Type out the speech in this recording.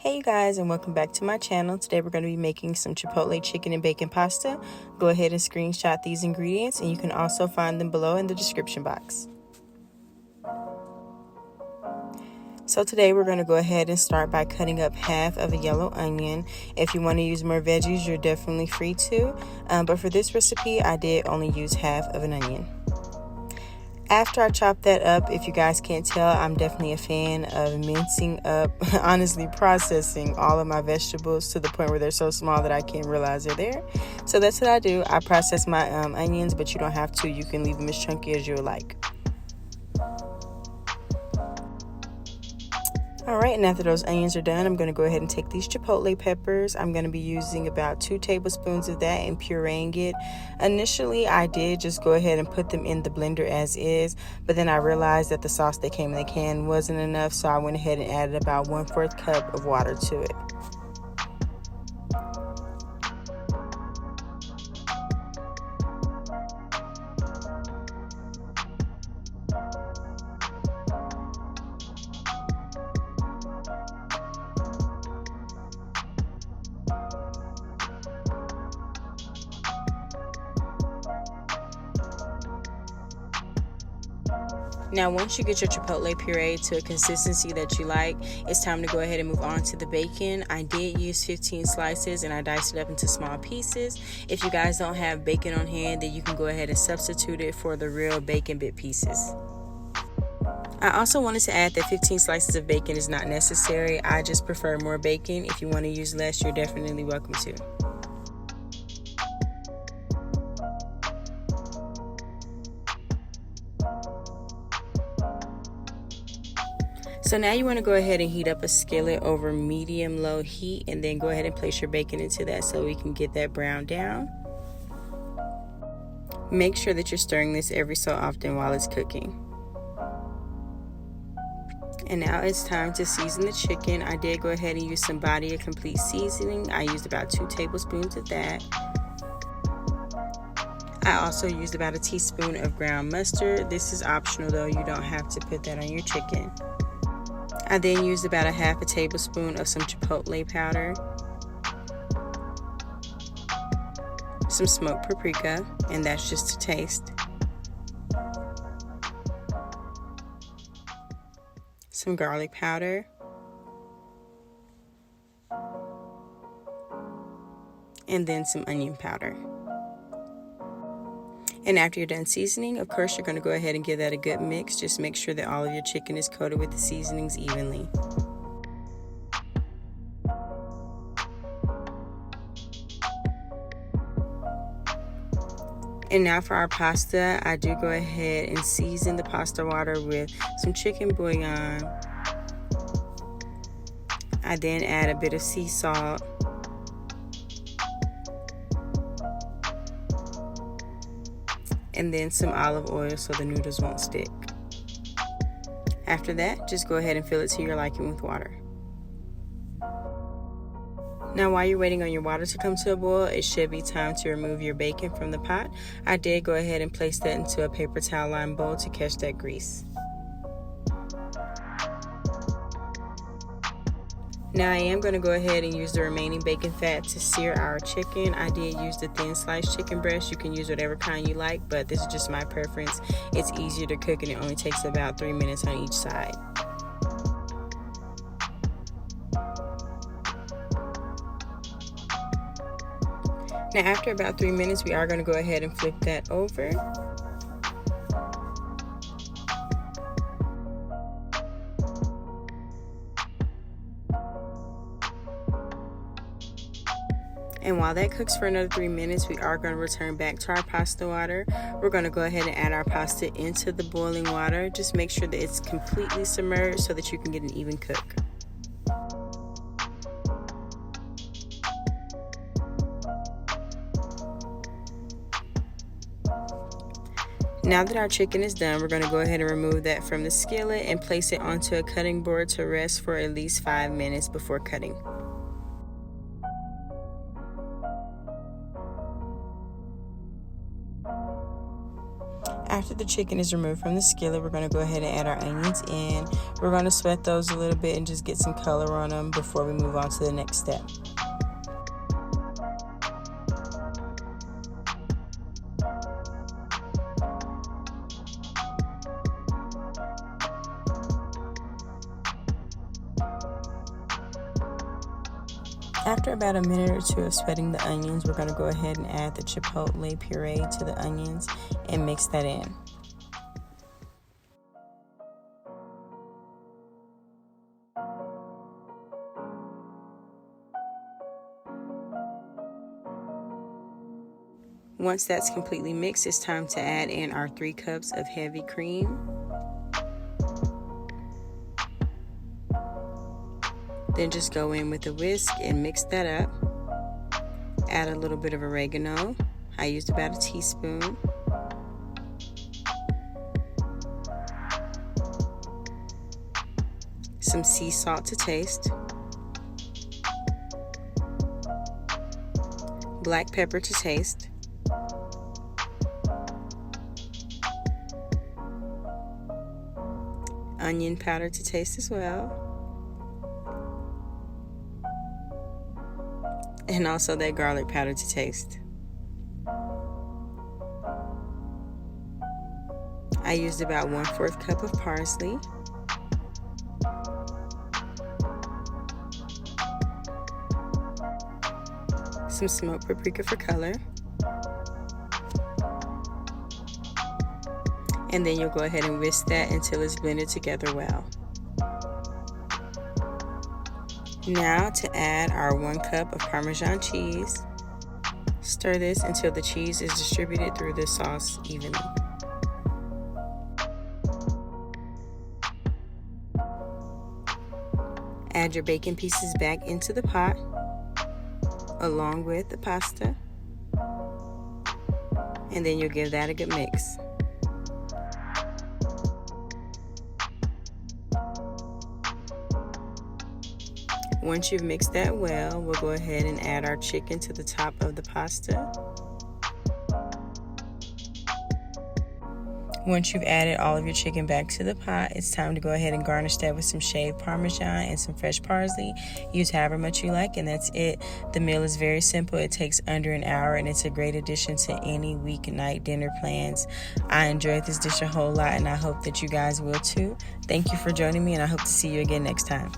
Hey you guys, and welcome back to my channel. Today we're going to be making some Chipotle chicken and bacon pasta. Go ahead and screenshot these ingredients, and you can also find them below in the description box. So today we're going to go ahead and start by cutting up half of a yellow onion. If you want to use more veggies, you're definitely free to, but for this recipe I did only use half of an onion. After I chop that up, if you guys can't tell, I'm definitely a fan of mincing up, honestly processing all of my vegetables to the point where they're so small that I can't realize they're there. So that's what I do. I process my onions, but you don't have to. You can leave them as chunky as you like. Alright, and after those onions are done, I'm going to go ahead and take these chipotle peppers. I'm going to be using about 2 tablespoons of that and pureeing it. Initially, I did just go ahead and put them in the blender as is, but then I realized that the sauce that came in the can wasn't enough, so I went ahead and added about 1/4 cup of water to it. Now, once you get your chipotle puree to a consistency that you like, it's time to go ahead and move on to the bacon. I did use 15 slices and I diced it up into small pieces. If you guys don't have bacon on hand, then you can go ahead and substitute it for the real bacon bit pieces. I also wanted to add that 15 slices of bacon is not necessary. I just prefer more bacon. If you want to use less, you're definitely welcome to. So now you want to go ahead and heat up a skillet over medium-low heat, and then go ahead and place your bacon into that so we can get that brown down. Make sure that you're stirring this every so often while it's cooking. And now it's time to season the chicken. I did go ahead and use some Badia complete seasoning. I used about 2 tablespoons of that. I also used about a teaspoon of ground mustard. This is optional though, you don't have to put that on your chicken. I then used about 1/2 tablespoon of some chipotle powder, some smoked paprika, and that's just to taste, some garlic powder, and then some onion powder. And after you're done seasoning, of course, you're going to go ahead and give that a good mix. Just make sure that all of your chicken is coated with the seasonings evenly. And now for our pasta, I do go ahead and season the pasta water with some chicken bouillon. I then add a bit of sea salt, and then some olive oil so the noodles won't stick. After that, just go ahead and fill it to your liking with water. Now, while you're waiting on your water to come to a boil, it should be time to remove your bacon from the pot. I did go ahead and place that into a paper towel lined bowl to catch that grease. Now I am going to go ahead and use the remaining bacon fat to sear our chicken. I did use the thin sliced chicken breast. You can use whatever kind you like, but this is just my preference. It's easier to cook and it only takes about 3 minutes on each side. Now after about 3 minutes, we are going to go ahead and flip that over. And while that cooks for another 3 minutes, we are going to return back to our pasta water. We're going to go ahead and add our pasta into the boiling water. Just make sure that it's completely submerged so that you can get an even cook. Now that our chicken is done, we're going to go ahead and remove that from the skillet and place it onto a cutting board to rest for at least 5 minutes before cutting. After the chicken is removed from the skillet, we're going to go ahead and add our onions in. We're going to sweat those a little bit and just get some color on them before we move on to the next step. After about a minute or two of sweating the onions, we're going to go ahead and add the chipotle puree to the onions and mix that in. Once that's completely mixed, it's time to add in our 3 cups of heavy cream. Then just go in with a whisk and mix that up. Add a little bit of oregano. I used about a teaspoon. Some sea salt to taste. Black pepper to taste. Onion powder to taste as well. And also that garlic powder to taste. I used about 1/4 cup of parsley. Some smoked paprika for color. And then you'll go ahead and whisk that until it's blended together well. Now to add our 1 cup of Parmesan cheese. Stir this until the cheese is distributed through the sauce evenly. Add your bacon pieces back into the pot along with the pasta, and then you'll give that a good mix. Once you've mixed that well, we'll go ahead and add our chicken to the top of the pasta. Once you've added all of your chicken back to the pot, it's time to go ahead and garnish that with some shaved Parmesan and some fresh parsley. Use however much you like, and that's it. The meal is very simple. It takes under an hour, and it's a great addition to any weeknight dinner plans. I enjoyed this dish a whole lot, and I hope that you guys will too. Thank you for joining me, and I hope to see you again next time.